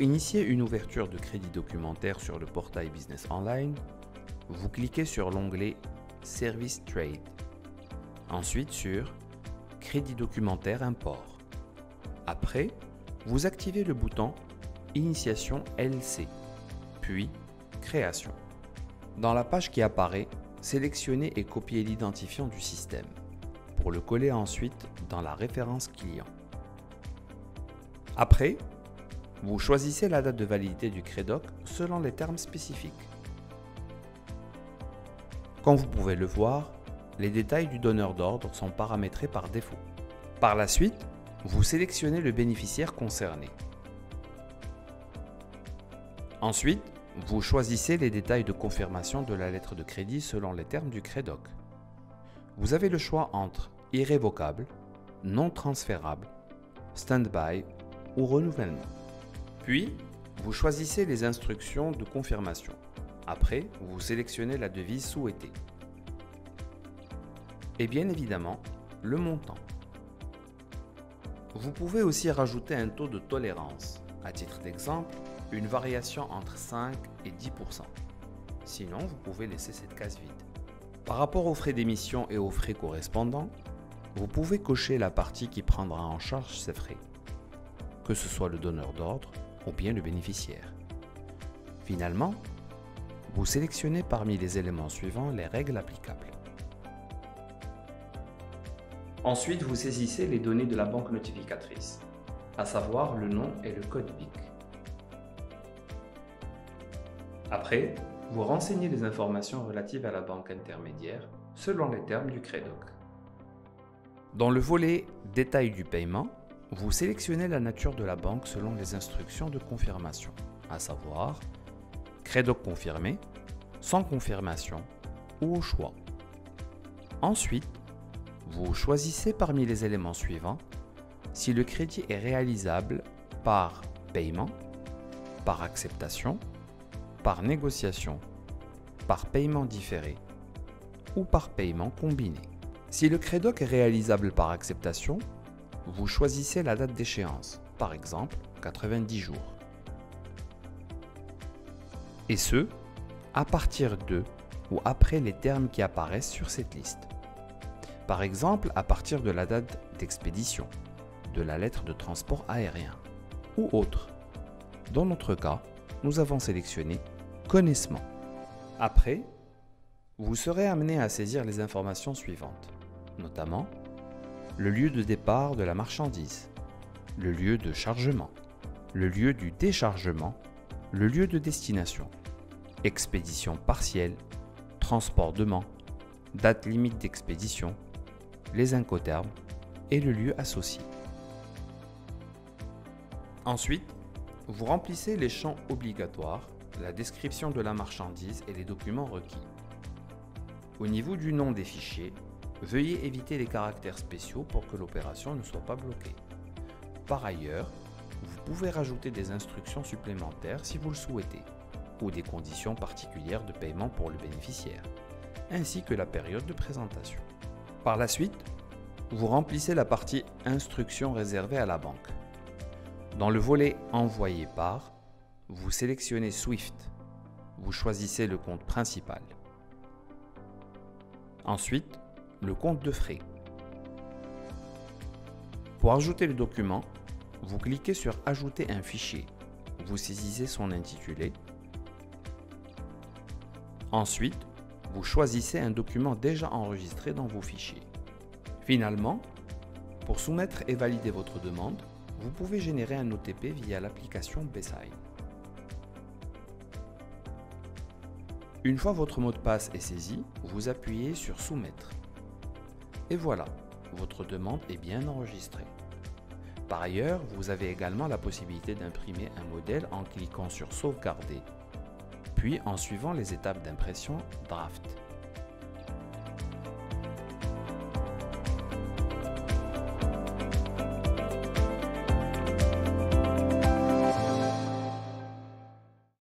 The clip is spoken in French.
Pour initier une ouverture de crédit documentaire sur le portail Business Online, vous cliquez sur l'onglet Service Trade. Ensuite sur Crédit documentaire import. Après, vous activez le bouton Initiation LC, puis Création. Dans la page qui apparaît, sélectionnez et copiez l'identifiant du système pour le coller ensuite dans la référence client. Après, vous choisissez la date de validité du Crédoc selon les termes spécifiques. Comme vous pouvez le voir, les détails du donneur d'ordre sont paramétrés par défaut. Par la suite, vous sélectionnez le bénéficiaire concerné. Ensuite, vous choisissez les détails de confirmation de la lettre de crédit selon les termes du Crédoc. Vous avez le choix entre irrévocable, non transférable, stand-by ou renouvellement. Puis, vous choisissez les instructions de confirmation. Après, vous sélectionnez la devise souhaitée. Et bien évidemment, le montant. Vous pouvez aussi rajouter un taux de tolérance. À titre d'exemple, une variation entre 5 et 10%. Sinon, vous pouvez laisser cette case vide. Par rapport aux frais d'émission et aux frais correspondants, vous pouvez cocher la partie qui prendra en charge ces frais, que ce soit le donneur d'ordre ou bien le bénéficiaire. Finalement, vous sélectionnez parmi les éléments suivants les règles applicables. Ensuite, vous saisissez les données de la banque notificatrice, à savoir le nom et le code BIC. Après, vous renseignez les informations relatives à la banque intermédiaire selon les termes du Crédoc. Dans le volet « Détail du paiement », vous sélectionnez la nature de la banque selon les instructions de confirmation, à savoir Crédoc confirmé, sans confirmation ou au choix. Ensuite, vous choisissez parmi les éléments suivants si le crédit est réalisable par paiement, par acceptation, par négociation, par paiement différé ou par paiement combiné. Si le Crédoc est réalisable par acceptation, vous choisissez la date d'échéance, par exemple 90 jours. Et ce, à partir de ou après les termes qui apparaissent sur cette liste. Par exemple, à partir de la date d'expédition, de la lettre de transport aérien ou autre. Dans notre cas, nous avons sélectionné Connaissement. Après, vous serez amené à saisir les informations suivantes, notamment le lieu de départ de la marchandise, le lieu de chargement, le lieu du déchargement, le lieu de destination, expédition partielle, transportement, date limite d'expédition, les incoterms et le lieu associé. Ensuite, vous remplissez les champs obligatoires, la description de la marchandise et les documents requis. Au niveau du nom des fichiers, veuillez éviter les caractères spéciaux pour que l'opération ne soit pas bloquée. Par ailleurs, vous pouvez rajouter des instructions supplémentaires si vous le souhaitez, ou des conditions particulières de paiement pour le bénéficiaire, ainsi que la période de présentation. Par la suite, vous remplissez la partie Instructions réservées à la banque. Dans le volet Envoyé par, vous sélectionnez Swift. Vous choisissez le compte principal. Ensuite, le compte de frais. Pour ajouter le document, vous cliquez sur Ajouter un fichier. Vous saisissez son intitulé. Ensuite, vous choisissez un document déjà enregistré dans vos fichiers. Finalement, pour soumettre et valider votre demande, vous pouvez générer un OTP via l'application BSign. Une fois votre mot de passe est saisi, vous appuyez sur Soumettre. Et voilà, votre demande est bien enregistrée. Par ailleurs, vous avez également la possibilité d'imprimer un modèle en cliquant sur Sauvegarder, puis en suivant les étapes d'impression Draft.